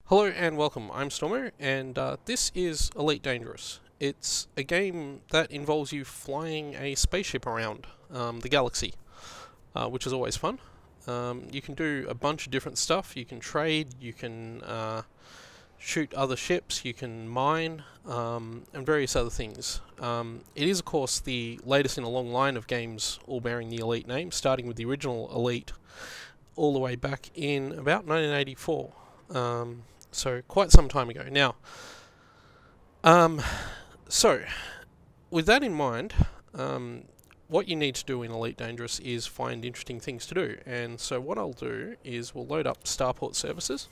Hello and welcome, I'm Stormo, and this is Elite Dangerous. It's a game that involves you flying a spaceship around the galaxy, which is always fun. You can do a bunch of different stuff. You can trade, you can shoot other ships, you can mine, and various other things. It is, of course, the latest in a long line of games all bearing the Elite name, starting with the original Elite all the way back in about 1984. So quite some time ago. Now, so with that in mind, what you need to do in Elite Dangerous is find interesting things to do. And so what I'll do is we'll load up Starport services.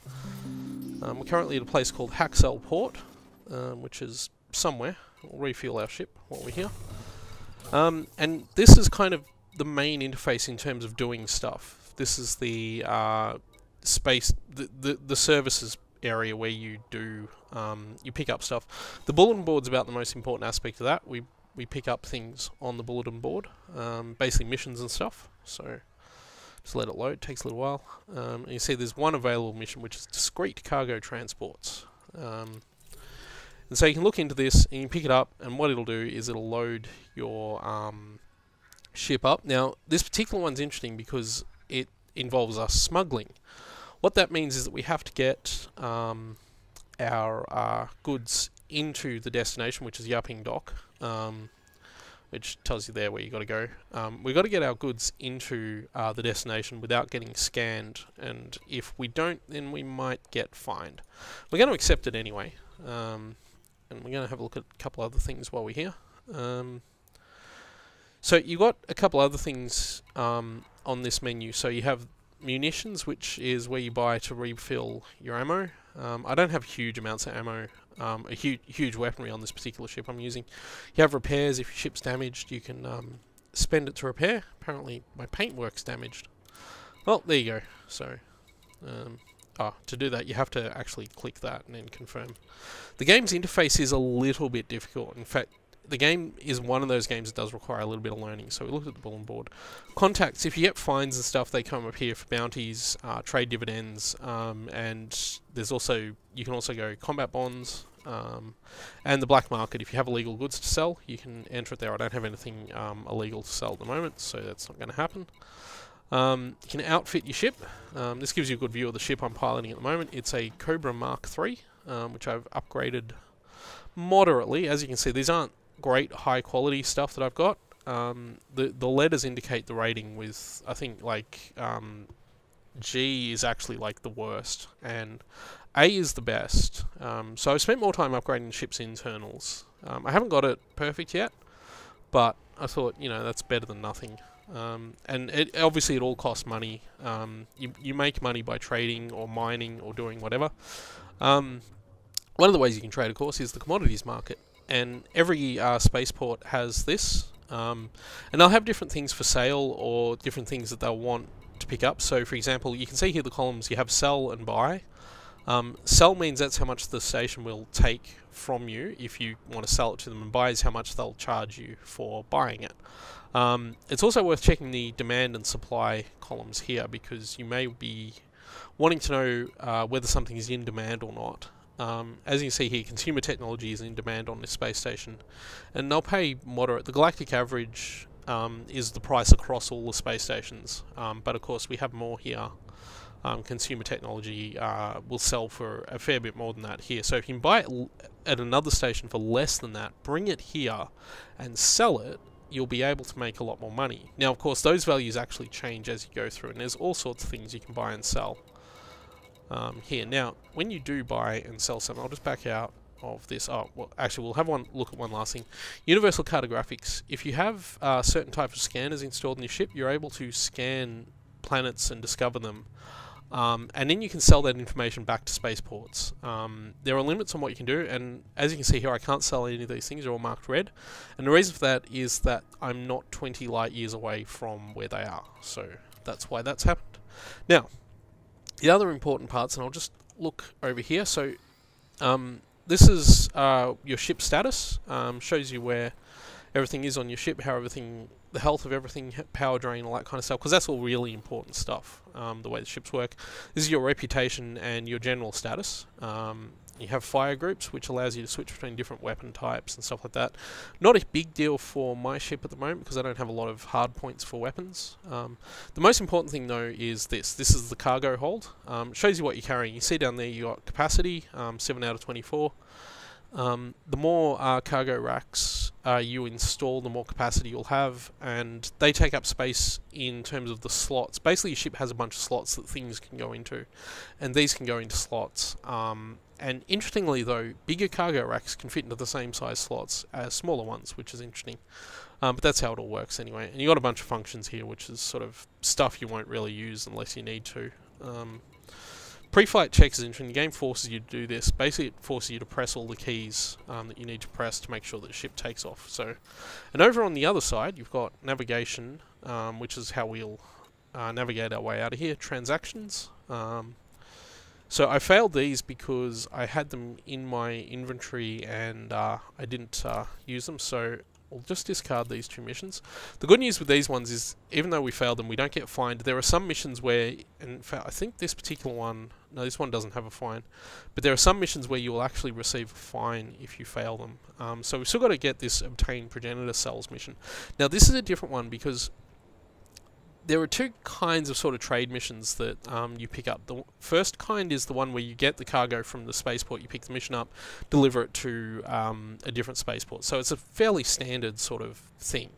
We're currently at a place called Haxel Port, which is somewhere. We'll refuel our ship while we're here. And this is kind of the main interface in terms of doing stuff. This is the space, the services area where you do you pick up stuff. The bulletin board's about the most important aspect of that. We pick up things on the bulletin board, basically missions and stuff. So just let it load. Takes a little while. And you see there's one available mission, which is discrete cargo transports. And so you can look into this and you can pick it up, and what it'll do is it'll load your ship up. Now this particular one's interesting because it involves us smuggling. What that means is that we have to get our goods into the destination, which is Yapping Dock, which tells you there where you got to go. We've got to get our goods into the destination without getting scanned, and if we don't, then we might get fined. We're going to accept it anyway, and we're going to have a look at a couple other things while we're here. So you've got a couple other things on this menu. So you have munitions, which is where you buy to refill your ammo. I don't have huge amounts of ammo, a huge weaponry on this particular ship I'm using. You have repairs. If your ship's damaged, you can spend it to repair. Apparently my paintwork's damaged. Well, there you go. So to do that you have to actually click that and then confirm. The game's interface is a little bit difficult. In fact, the game is one of those games that does require a little bit of learning. So we looked at the bulletin board. Contacts, if you get fines and stuff, they come up here for bounties, trade dividends, and there's also, you can also go combat bonds, and the black market. If you have illegal goods to sell, you can enter it there. I don't have anything illegal to sell at the moment, so that's not going to happen. You can outfit your ship. This gives you a good view of the ship I'm piloting at the moment. It's a Cobra Mark III, which I've upgraded moderately. As you can see, these aren't great high quality stuff that I've got. The letters indicate the rating with, I think, like G is actually like the worst and A is the best. So I've spent more time upgrading the ship's internals. I haven't got it perfect yet, but I thought, you know, that's better than nothing. And obviously it all costs money. You make money by trading or mining or doing whatever. One of the ways you can trade, of course, is the commodities market. And every spaceport has this, and they'll have different things for sale or different things that they'll want to pick up. So for example, you can see here the columns, you have sell and buy. Sell means that's how much the station will take from you if you want to sell it to them, and buy is how much they'll charge you for buying it. It's also worth checking the demand and supply columns here, because you may be wanting to know whether something is in demand or not. As you can see here, consumer technology is in demand on this space station, and they'll pay moderate. The galactic average is the price across all the space stations, but of course we have more here. Consumer technology will sell for a fair bit more than that here. So if you can buy it at another station for less than that, bring it here and sell it, you'll be able to make a lot more money. Now, of course, those values actually change as you go through, and there's all sorts of things you can buy and sell. Here. Now, when you do buy and sell something, I'll just back out of this. Oh, well, actually, we'll have one look at one last thing. Universal cartographics. If you have certain type of scanners installed in your ship, you're able to scan planets and discover them. And then you can sell that information back to spaceports. There are limits on what you can do, and as you can see here, I can't sell any of these things. They're all marked red. And the reason for that is that I'm not 20 light years away from where they are. So that's why that's happened. Now, the other important parts, and I'll just look over here. So this is your ship status. Shows you where everything is on your ship, how everything, the health of everything, power drain, all that kind of stuff, because that's all really important stuff, the way the ships work. This is your reputation and your general status. You have fire groups, which allows you to switch between different weapon types and stuff like that. Not a big deal for my ship at the moment because I don't have a lot of hard points for weapons. The most important thing though is this. This is the cargo hold. It shows you what you're carrying. You see down there you got capacity, 7 out of 24. The more cargo racks you install, the more capacity you'll have, and they take up space in terms of the slots. Basically, your ship has a bunch of slots that things can go into, and these can go into slots. And interestingly though, bigger cargo racks can fit into the same size slots as smaller ones, which is interesting. But that's how it all works anyway. And you got a bunch of functions here, which is sort of stuff you won't really use unless you need to. Pre-flight checks is interesting. The game forces you to do this. Basically, it forces you to press all the keys that you need to press to make sure that the ship takes off. So, and over on the other side, you've got navigation, which is how we'll navigate our way out of here. Transactions. So I failed these because I had them in my inventory and I didn't use them. So we'll just discard these 2 missions. The good news with these ones is, even though we failed them, we don't get fined. There are some missions where, in fact, I think this particular one, no, this one doesn't have a fine, but there are some missions where you will actually receive a fine if you fail them. So we've still got to get this obtain progenitor cells mission. Now this is a different one because there are 2 kinds of sort of trade missions that you pick up. The first kind is the one where you get the cargo from the spaceport, you pick the mission up, deliver it to a different spaceport. So it's a fairly standard sort of thing.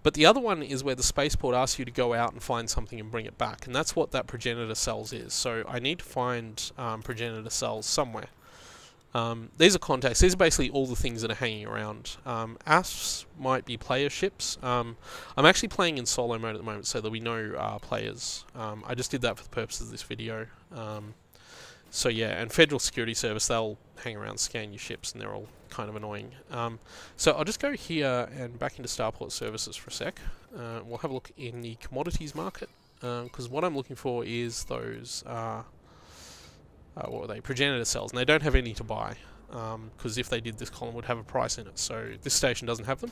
But the other one is where the spaceport asks you to go out and find something and bring it back, and that's what that progenitor cells is. So I need to find progenitor cells somewhere. These are contacts. These are basically all the things that are hanging around. ASFs might be player ships. I'm actually playing in solo mode at the moment, so there'll be no players. I just did that for the purposes of this video. So yeah, and Federal Security Service, they'll hang around, scan your ships, and they're all kind of annoying. So I'll just go here and back into Starport Services for a sec. We'll have a look in the commodities market, because what I'm looking for is those... what were they? Progenitor cells, and they don't have any to buy, because if they did, this column would have a price in it, so this station doesn't have them.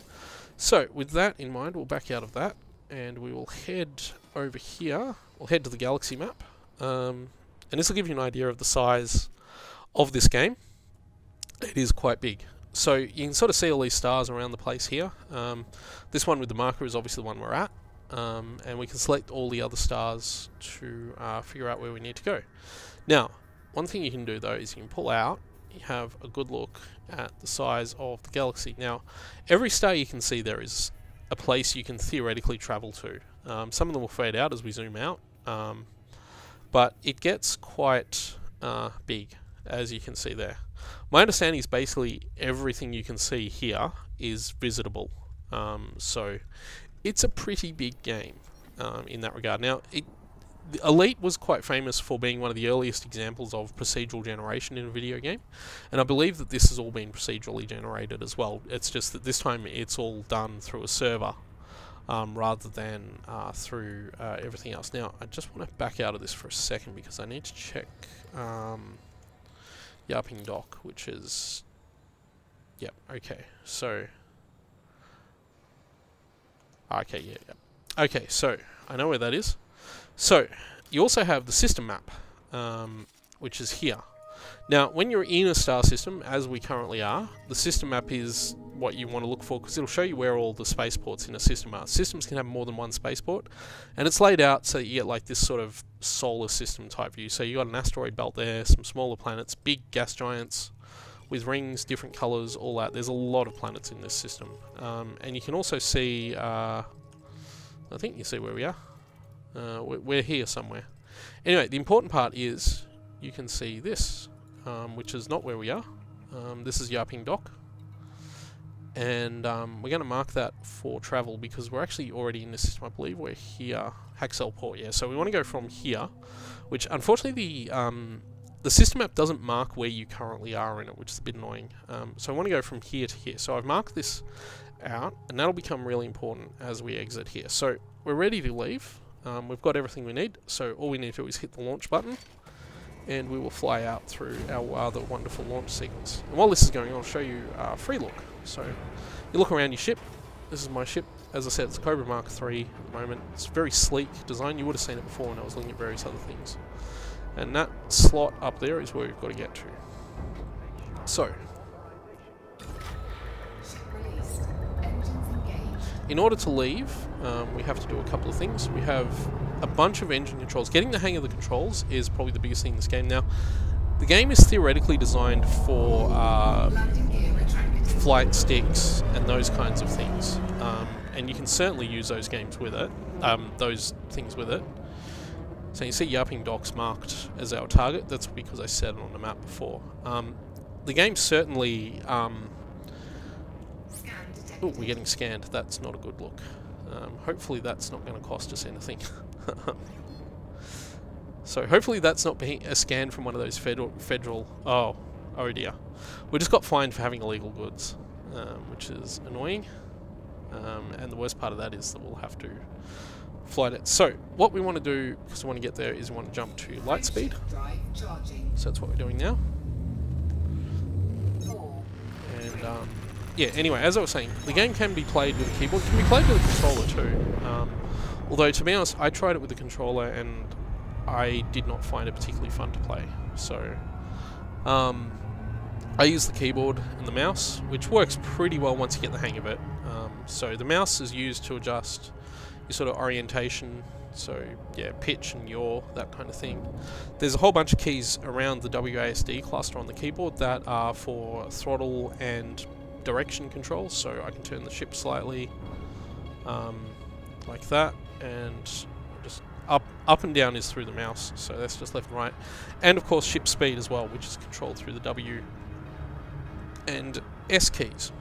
So with that in mind, we'll back out of that, and we will head over here. We'll head to the galaxy map, and this will give you an idea of the size of this game. It is quite big. So you can sort of see all these stars around the place here. This one with the marker is obviously the one we're at, and we can select all the other stars to figure out where we need to go. Now, one thing you can do though is you can pull out, you have a good look at the size of the galaxy. Now, every star you can see there is a place you can theoretically travel to. Some of them will fade out as we zoom out, but it gets quite big, as you can see there. My understanding is basically everything you can see here is visitable, so it's a pretty big game in that regard. Now, Elite was quite famous for being one of the earliest examples of procedural generation in a video game, and I believe that this has all been procedurally generated as well. It's just that this time it's all done through a server rather than through everything else. Now, I just want to back out of this for a second because I need to check Yarping Dock, which is... Yep, okay, so... Okay, yeah. Okay, so I know where that is. So, you also have the system map, which is here. Now, when you're in a star system, as we currently are, the system map is what you want to look for because it'll show you where all the spaceports in a system are. Systems can have more than one spaceport, and it's laid out so that you get like this sort of solar system type view. So you got an asteroid belt there, some smaller planets, big gas giants with rings, different colours, all that. There's a lot of planets in this system. And you can also see, I think you see where we are. We're here somewhere. Anyway, the important part is you can see this, which is not where we are. This is Yarping Dock, and we're going to mark that for travel because we're actually already in the system. I believe we're here, Haxel Port. Yeah, so we want to go from here, which unfortunately the system map doesn't mark where you currently are in it, which is a bit annoying. So I want to go from here to here. So I've marked this out, and that'll become really important as we exit here. So we're ready to leave. We've got everything we need, so all we need to do is hit the launch button, and we will fly out through our rather wonderful launch sequence. And while this is going on, I'll show you a free look. So you look around your ship, this is my ship. As I said, it's Cobra Mark III at the moment. It's very sleek design. You would have seen it before when I was looking at various other things. And that slot up there is where we've got to get to. So, in order to leave, we have to do a couple of things. We have a bunch of engine controls. Getting the hang of the controls is probably the biggest thing in this game. Now, the game is theoretically designed for flight sticks and those kinds of things, and you can certainly use those games with it, those things with it. So you see Yapping Docks marked as our target. That's because I set it on the map before. The game certainly. Oh, we're getting scanned. That's not a good look. Hopefully that's not going to cost us anything. So hopefully that's not being a scan from one of those federal... Oh dear. We just got fined for having illegal goods, which is annoying. And the worst part of that is that we'll have to flight it. So what we want to do, because we want to get there, is we want to jump to light speed. So that's what we're doing now. And yeah, anyway, as I was saying, the game can be played with a keyboard. It can be played with a controller too. Although, to be honest, I tried it with the controller and I did not find it particularly fun to play. So, I use the keyboard and the mouse, which works pretty well once you get the hang of it. So the mouse is used to adjust your sort of orientation, so yeah, pitch and yaw, that kind of thing. There's a whole bunch of keys around the WASD cluster on the keyboard that are for throttle and direction controls, so I can turn the ship slightly like that, and just up and down is through the mouse, so that's just left and right. And of course ship speed as well, which is controlled through the W and S keys.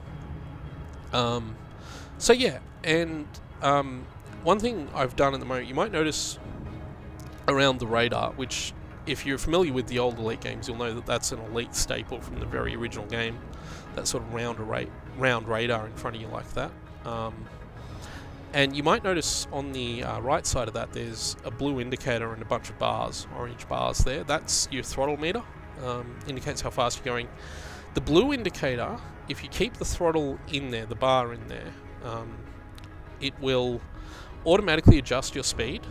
So yeah, and one thing I've done at the moment, you might notice around the radar, which if you're familiar with the old Elite games, you'll know that that's an Elite staple from the very original game, that sort of round radar in front of you like that. And you might notice on the right side of that there's a blue indicator and a bunch of bars, orange bars there. That's your throttle meter, indicates how fast you're going. The blue indicator, if you keep the throttle in there, the bar in there, it will automatically adjust your speed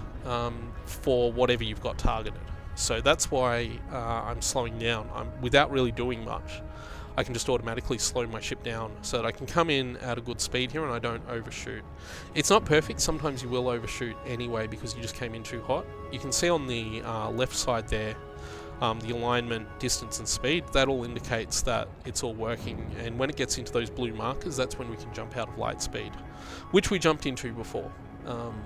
for whatever you've got targeted. So that's why I'm slowing down. Without really doing much, I can just automatically slow my ship down so that I can come in at a good speed here and I don't overshoot. It's not perfect. Sometimes you will overshoot anyway because you just came in too hot. You can see on the left side there, the alignment, distance and speed. That all indicates that it's all working, and when it gets into those blue markers, that's when we can jump out of light speed, which we jumped into before.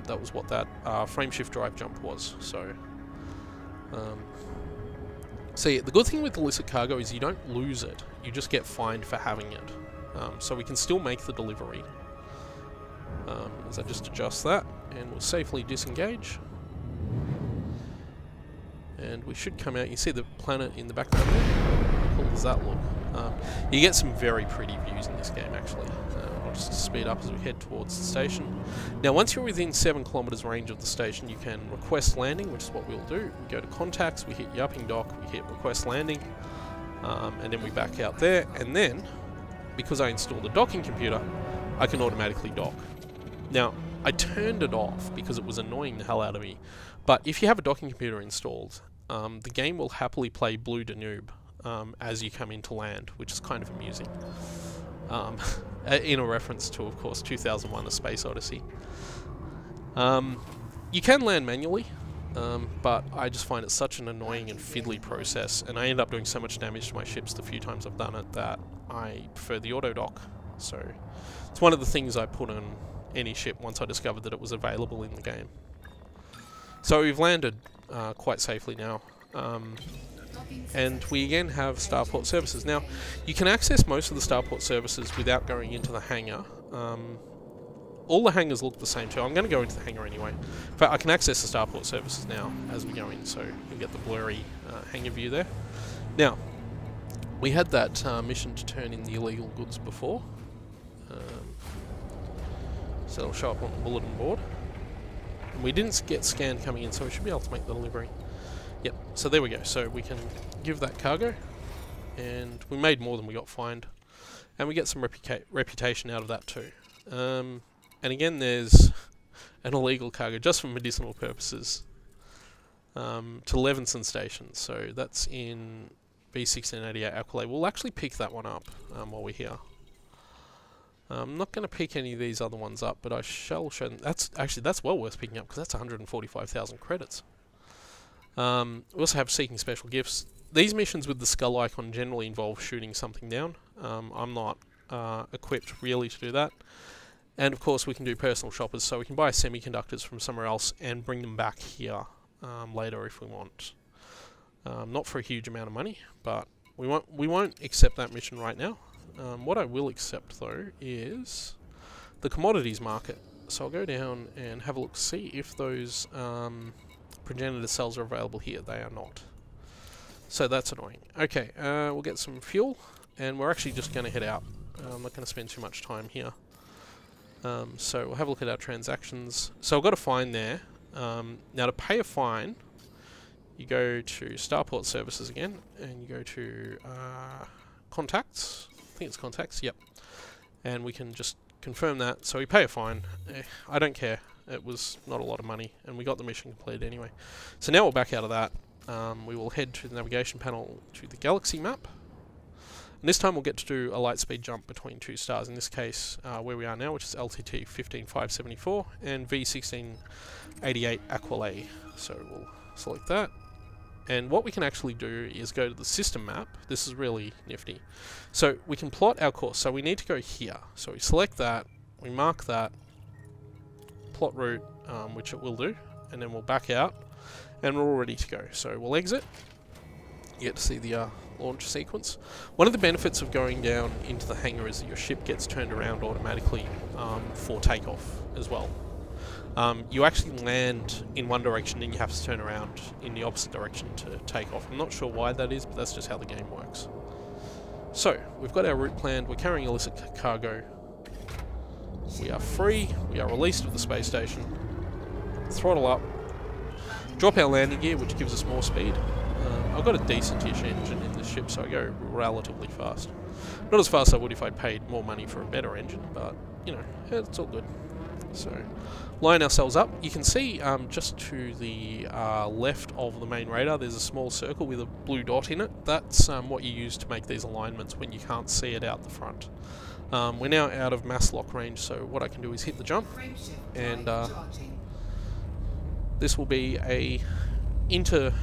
That was what that frame shift drive jump was. So yeah, the good thing with illicit cargo is you don't lose it, you just get fined for having it. So we can still make the delivery. As I just adjust that, and we'll safely disengage. And we should come out. You see the planet in the background there? How cool does that look? You get some very pretty views in this game, actually. I'll just speed up as we head towards the station. Now, once you're within 7 kilometers range of the station, you can request landing, which is what we'll do. We go to contacts, we hit Yapping Dock, we hit request landing, and then we back out there. And then, because I installed the docking computer, I can automatically dock. Now, I turned it off because it was annoying the hell out of me. But if you have a docking computer installed, the game will happily play Blue Danube as you come into land, which is kind of amusing. In a reference to, of course, 2001: A Space Odyssey. You can land manually, but I just find it such an annoying and fiddly process, and I end up doing so much damage to my ships the few times I've done it that I prefer the auto dock. So it's one of the things I put on any ship once I discovered that it was available in the game. So we've landed quite safely now, and we again have starport services. Now, you can access most of the starport services without going into the hangar. All the hangars look the same too. I'm going to go into the hangar anyway. In fact, I can access the starport services now as we go in, so you get the blurry hangar view there. Now, we had that mission to turn in the illegal goods before, so it'll show up on the bulletin board. And we didn't get scanned coming in, so we should be able to make the delivery. Yep, so there we go. So we can give that cargo, and we made more than we got fined, and we get some reputation out of that too. And again, there's an illegal cargo just for medicinal purposes to Levinson Station. So that's in B1688 Aqualay. We'll actually pick that one up while we're here. I'm not going to pick any of these other ones up, but I shall show them. That's well worth picking up because that's 145,000 credits. We also have Seeking Special Gifts. These missions with the skull icon generally involve shooting something down. I'm not equipped really to do that. And of course we can do personal shoppers, so we can buy semiconductors from somewhere else and bring them back here later if we want. Not for a huge amount of money, but we won't accept that mission right now. What I will accept though is the commodities market. So I'll go down and have a look, see if those progenitor cells are available here. They are not. So that's annoying. Okay, we'll get some fuel, and we're actually just going to head out. I'm not going to spend too much time here. So we'll have a look at our transactions. So I've got a fine there. Now to pay a fine, you go to Starport Services again, and you go to Contacts. I think it's Contacts, yep. And we can just confirm that. So we pay a fine. I don't care. It was not a lot of money, and we got the mission completed anyway. So now we're back out of that. We will head to the navigation panel to the galaxy map. And this time we'll get to do a light speed jump between two stars. In this case, where we are now, which is LTT 15574 and V1688 Aqualay. So we'll select that. And what we can actually do is go to the system map. This is really nifty. So we can plot our course. So we need to go here. So we select that, we mark that, plot route, which it will do, and then we'll back out, and we're all ready to go. So we'll exit. You get to see the launch sequence. One of the benefits of going down into the hangar is that your ship gets turned around automatically for takeoff as well. You actually land in one direction and you have to turn around in the opposite direction to take off. I'm not sure why that is, but that's just how the game works. So, we've got our route planned, we're carrying illicit cargo. We are free, we are released of the space station. Throttle up. Drop our landing gear, which gives us more speed. I've got a decent-ish engine in this ship, so I go relatively fast. Not as fast as I would if I paid more money for a better engine, but, you know, it's all good. So, line ourselves up. You can see just to the left of the main radar, there's a small circle with a blue dot in it. That's what you use to make these alignments when you can't see it out the front. We're now out of mass lock range, so what I can do is hit the jump, and this will be a interstellar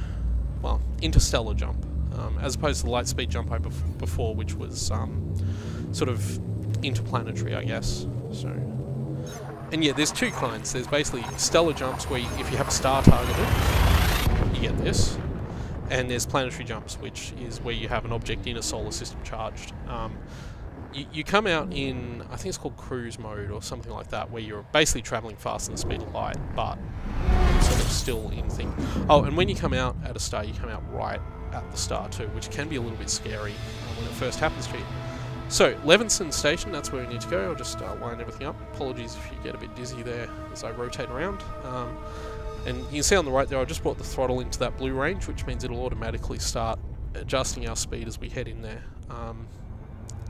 jump, as opposed to the light speed jump I before, which was sort of interplanetary, I guess. So, and yeah, there's two kinds. There's basically stellar jumps where if you have a star targeted, you get this, and there's planetary jumps, which is where you have an object in a solar system charged. You come out in, I think it's called cruise mode or something like that, where you're basically travelling faster than the speed of light, but sort of still in thing. Oh, and when you come out at a star, you come out right at the star too, which can be a little bit scary when it first happens to you. So, Levinson Station, that's where we need to go. I'll just line everything up. Apologies if you get a bit dizzy there as I rotate around. And you can see on the right there, I just brought the throttle into that blue range, which means it'll automatically start adjusting our speed as we head in there.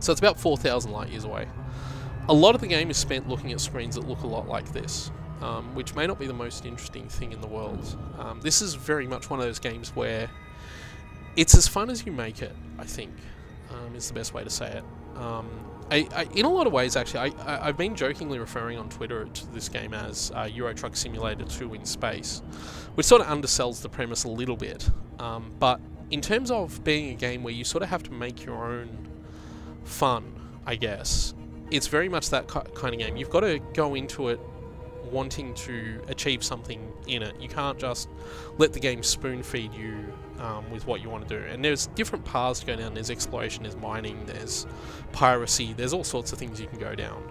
So it's about 4,000 light years away. A lot of the game is spent looking at screens that look a lot like this, which may not be the most interesting thing in the world. This is very much one of those games where it's as fun as you make it, I think, is the best way to say it. In a lot of ways, actually, I've been jokingly referring on Twitter to this game as Euro Truck Simulator 2 in space, which sort of undersells the premise a little bit. But in terms of being a game where you sort of have to make your own fun, I guess, it's very much that kind of game. You've got to go into it wanting to achieve something in it. You can't just let the game spoon feed you with what you want to do. And there's different paths to go down. There's exploration, there's mining, there's piracy, there's all sorts of things you can go down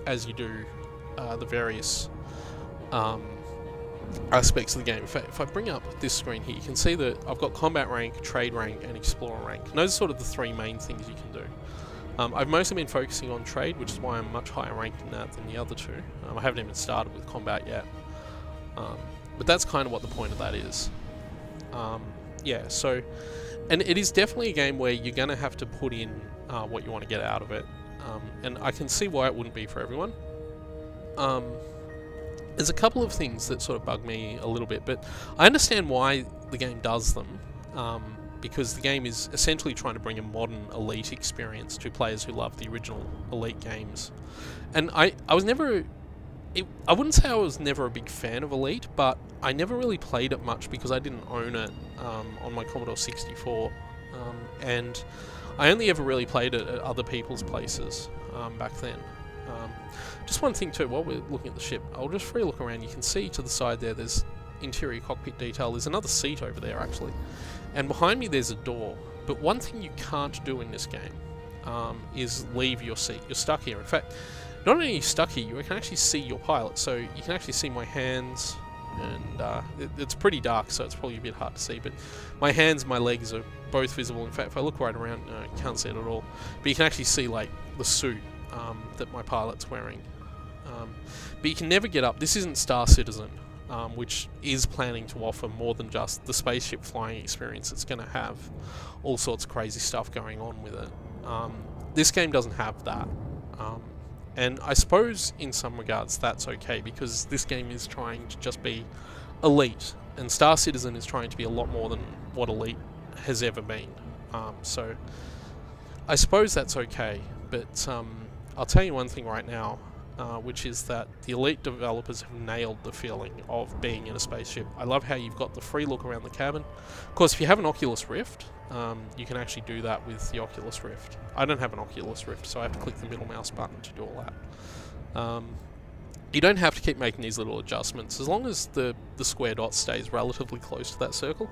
as you do the various aspects of the game. If I bring up this screen here, you can see that I've got combat rank, trade rank, and explorer rank. And those are sort of the three main things you can do. I've mostly been focusing on trade, which is why I'm much higher ranked in that than the other two. I haven't even started with combat yet. But that's kind of what the point of that is. Yeah, so, and it is definitely a game where you're going to have to put in what you want to get out of it. and I can see why it wouldn't be for everyone. There's a couple of things that sort of bug me a little bit, but I understand why the game does them, because the game is essentially trying to bring a modern Elite experience to players who love the original Elite games. And I was never... I wouldn't say I was never a big fan of Elite, but I never really played it much because I didn't own it on my Commodore 64, and I only ever really played it at other people's places back then. Just one thing too, while we're looking at the ship, I'll just free look around. You can see to the side there's interior cockpit detail. There's another seat over there actually, and behind me there's a door. But one thing you can't do in this game is leave your seat. You're stuck here. In fact, not only are you stuck here, you can actually see your pilot. So you can actually see my hands, and it's pretty dark, so it's probably a bit hard to see. But my hands, my legs are both visible. In fact, if I look right around, you can't see it at all. But you can actually see like the suit that my pilot's wearing. But you can never get up. This isn't Star Citizen, which is planning to offer more than just the spaceship flying experience. It's going to have all sorts of crazy stuff going on with it. This game doesn't have that. And I suppose in some regards that's okay, because this game is trying to just be Elite, and Star Citizen is trying to be a lot more than what Elite has ever been. So I suppose that's okay, but I'll tell you one thing right now, which is that the Elite developers have nailed the feeling of being in a spaceship. I love how you've got the free look around the cabin. Of course, if you have an Oculus Rift, you can actually do that with the Oculus Rift. I don't have an Oculus Rift, so I have to click the middle mouse button to do all that. You don't have to keep making these little adjustments, as long as the square dot stays relatively close to that circle.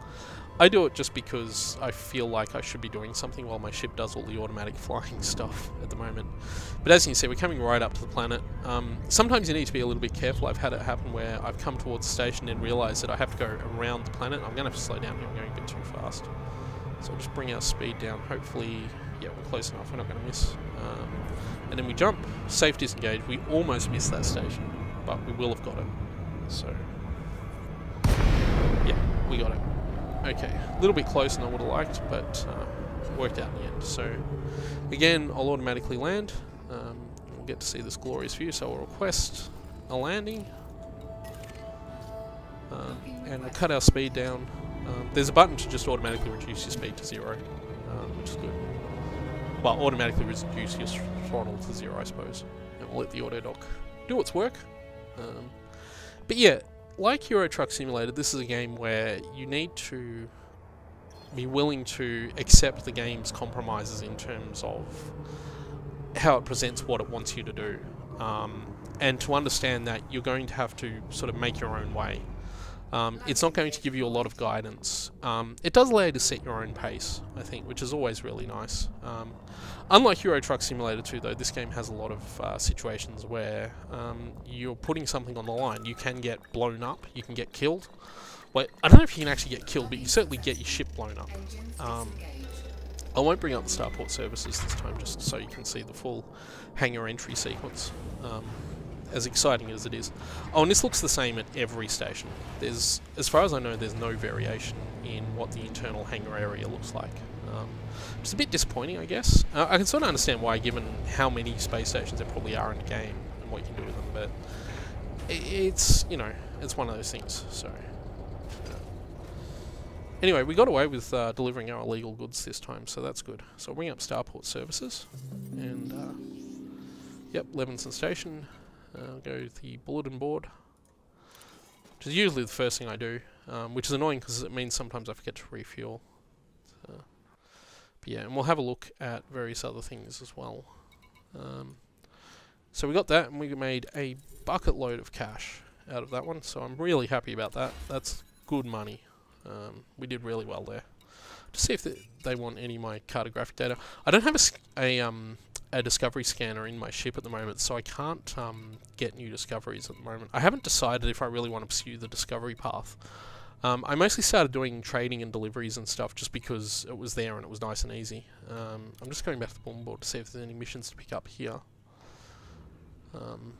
I do it just because I feel like I should be doing something while my ship does all the automatic flying stuff at the moment. But as you can see, we're coming right up to the planet. Sometimes you need to be a little bit careful. I've had it happen where I've come towards the station and realised that I have to go around the planet. I'm going to have to slow down here, I'm going a bit too fast. So I'll just bring our speed down. Hopefully, yeah, we're close enough, we're not going to miss. And then we jump, safe disengage. We almost missed that station, but we will have got it. So, yeah, we got it. Okay, a little bit closer than I would have liked, but worked out in the end. So, again, I'll automatically land. We'll get to see this glorious view, so we'll request a landing. And we'll cut our speed down. There's a button to just automatically reduce your speed to 0, which is good. Well, automatically reduce your throttle to 0, I suppose. And we'll let the auto dock do its work. But yeah, like Euro Truck Simulator, this is a game where you need to be willing to accept the game's compromises in terms of how it presents what it wants you to do. And to understand that you're going to have to sort of make your own way. It's not going to give you a lot of guidance. It does allow you to set your own pace, I think, which is always really nice. Unlike Euro Truck Simulator 2, though, this game has a lot of situations where you're putting something on the line. You can get blown up, you can get killed. Well, I don't know if you can actually get killed, but you certainly get your ship blown up. I won't bring up the starport services this time, just so you can see the full hangar entry sequence. As exciting as it is. Oh, and this looks the same at every station. There's, as far as I know, there's no variation in what the internal hangar area looks like. It's a bit disappointing, I guess. I can sort of understand why, given how many space stations there probably are in the game and what you can do with them, but it's, you know, it's one of those things, so... Anyway, we got away with delivering our illegal goods this time, so that's good. So I'll bring up starport services, and, yep, Levinson Station. Go to the bulletin board, which is usually the first thing I do, which is annoying because it means sometimes I forget to refuel. But yeah, and we'll have a look at various other things as well. So we got that, and we made a bucket load of cash out of that one, so I'm really happy about that. That's good money. We did really well there. To see if they want any of my cartographic data. I don't have a discovery scanner in my ship at the moment, so I can't get new discoveries at the moment. I haven't decided if I really want to pursue the discovery path. I mostly started doing trading and deliveries and stuff just because it was there and it was nice and easy. I'm just going back to the bulletin board to see if there's any missions to pick up here.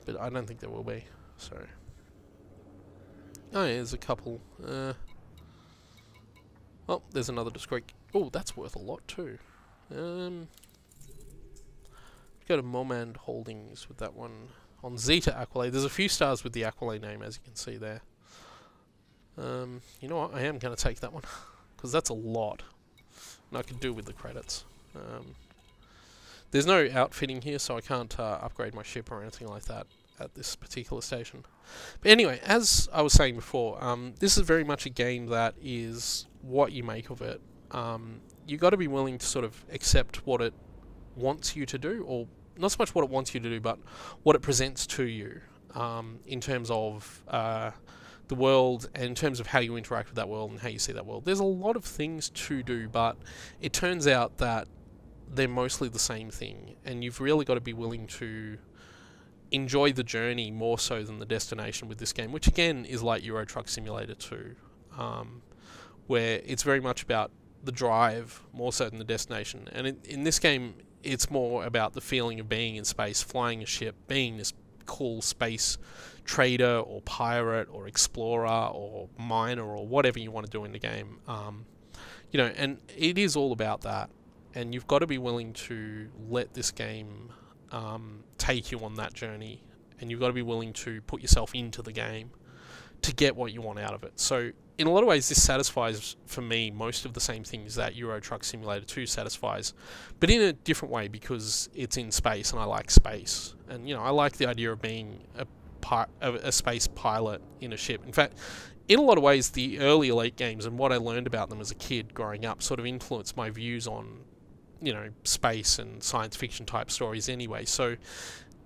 But I don't think there will be, so... Oh yeah, there's a couple. Oh, there's another discrete... Oh, that's worth a lot too. go to Momand Holdings with that one. On Zeta Accolade, there's a few stars with the Accolade name, as you can see there. You know what, I am going to take that one, because that's a lot. And I could do with the credits. There's no outfitting here, so I can't upgrade my ship or anything like that at this particular station. But anyway, as I was saying before, this is very much a game that is what you make of it. You got to be willing to sort of accept what it wants you to do, or not so much what it wants you to do, but what it presents to you in terms of the world, and in terms of how you interact with that world and how you see that world. There's a lot of things to do, but it turns out that they're mostly the same thing, and you've really got to be willing to enjoy the journey more so than the destination with this game, which again is like Euro Truck Simulator 2, where it's very much about the drive more so than the destination. And in this game, it's more about the feeling of being in space, flying a ship, being this cool space trader or pirate or explorer or miner or whatever you want to do in the game. You know, and it is all about that. And you've got to be willing to let this game take you on that journey, and you've got to be willing to put yourself into the game to get what you want out of it. So in a lot of ways, this satisfies, for me, most of the same things that Euro Truck Simulator 2 satisfies, but in a different way, because it's in space and I like space. And, you know, I like the idea of being a space pilot in a ship. In fact, in a lot of ways, the early Elite games and what I learned about them as a kid growing up sort of influenced my views on, you know, space and science fiction type stories anyway. So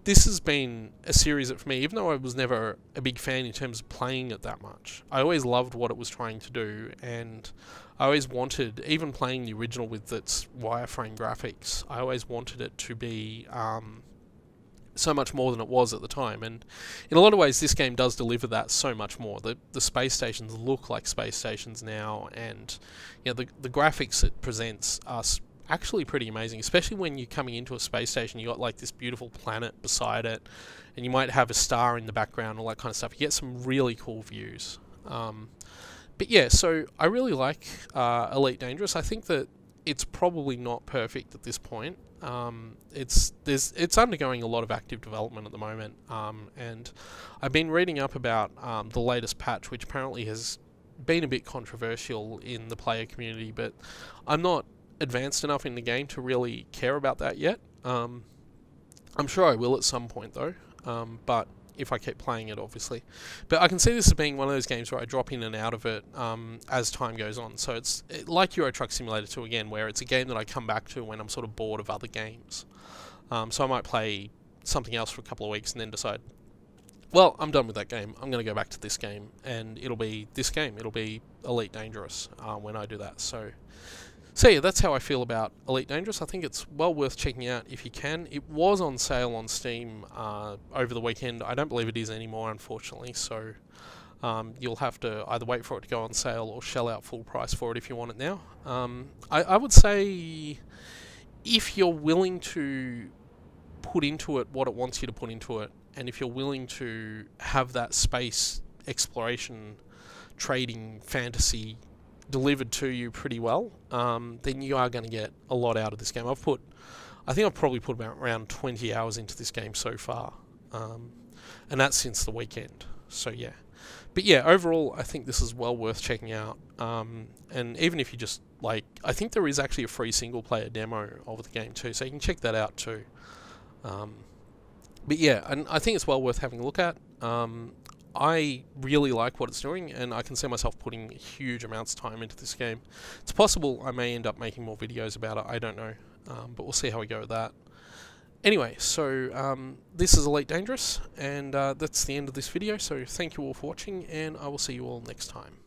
this has been a series that, for me, even though I was never a big fan in terms of playing it that much, I always loved what it was trying to do, and I always wanted, even playing the original with its wireframe graphics, I always wanted it to be so much more than it was at the time. And in a lot of ways, this game does deliver that so much more. The space stations look like space stations now, and you know, the graphics it presents are actually pretty amazing, especially when you're coming into a space station. You got like this beautiful planet beside it, and you might have a star in the background, all that kind of stuff. You get some really cool views. But yeah, so I really like Elite Dangerous. I think that it's probably not perfect at this point. It's undergoing a lot of active development at the moment, and I've been reading up about the latest patch, which apparently has been a bit controversial in the player community, but I'm not advanced enough in the game to really care about that yet. I'm sure I will at some point though, but if I keep playing it, obviously. But I can see this as being one of those games where I drop in and out of it as time goes on. So it's like Euro Truck Simulator 2 again, where it's a game that I come back to when I'm sort of bored of other games. So I might play something else for a couple of weeks and then decide, well, I'm done with that game, I'm going to go back to this game, and it'll be this game, it'll be Elite Dangerous when I do that. So yeah, that's how I feel about Elite Dangerous. I think it's well worth checking out if you can. It was on sale on Steam over the weekend. I don't believe it is anymore, unfortunately, so you'll have to either wait for it to go on sale or shell out full price for it if you want it now. I would say if you're willing to put into it what it wants you to put into it, and if you're willing to have that space exploration, trading, fantasy delivered to you pretty well, then you are going to get a lot out of this game. I think I've probably put about around 20 hours into this game so far, and that's since the weekend. So yeah, but yeah, overall I think this is well worth checking out. And even if you just like, I think there is actually a free single player demo of the game too, so you can check that out too. But yeah, and I think it's well worth having a look at. I really like what it's doing, and I can see myself putting huge amounts of time into this game. It's possible I may end up making more videos about it, I don't know, but we'll see how we go with that. Anyway, so this is Elite Dangerous, and that's the end of this video, so thank you all for watching, and I will see you all next time.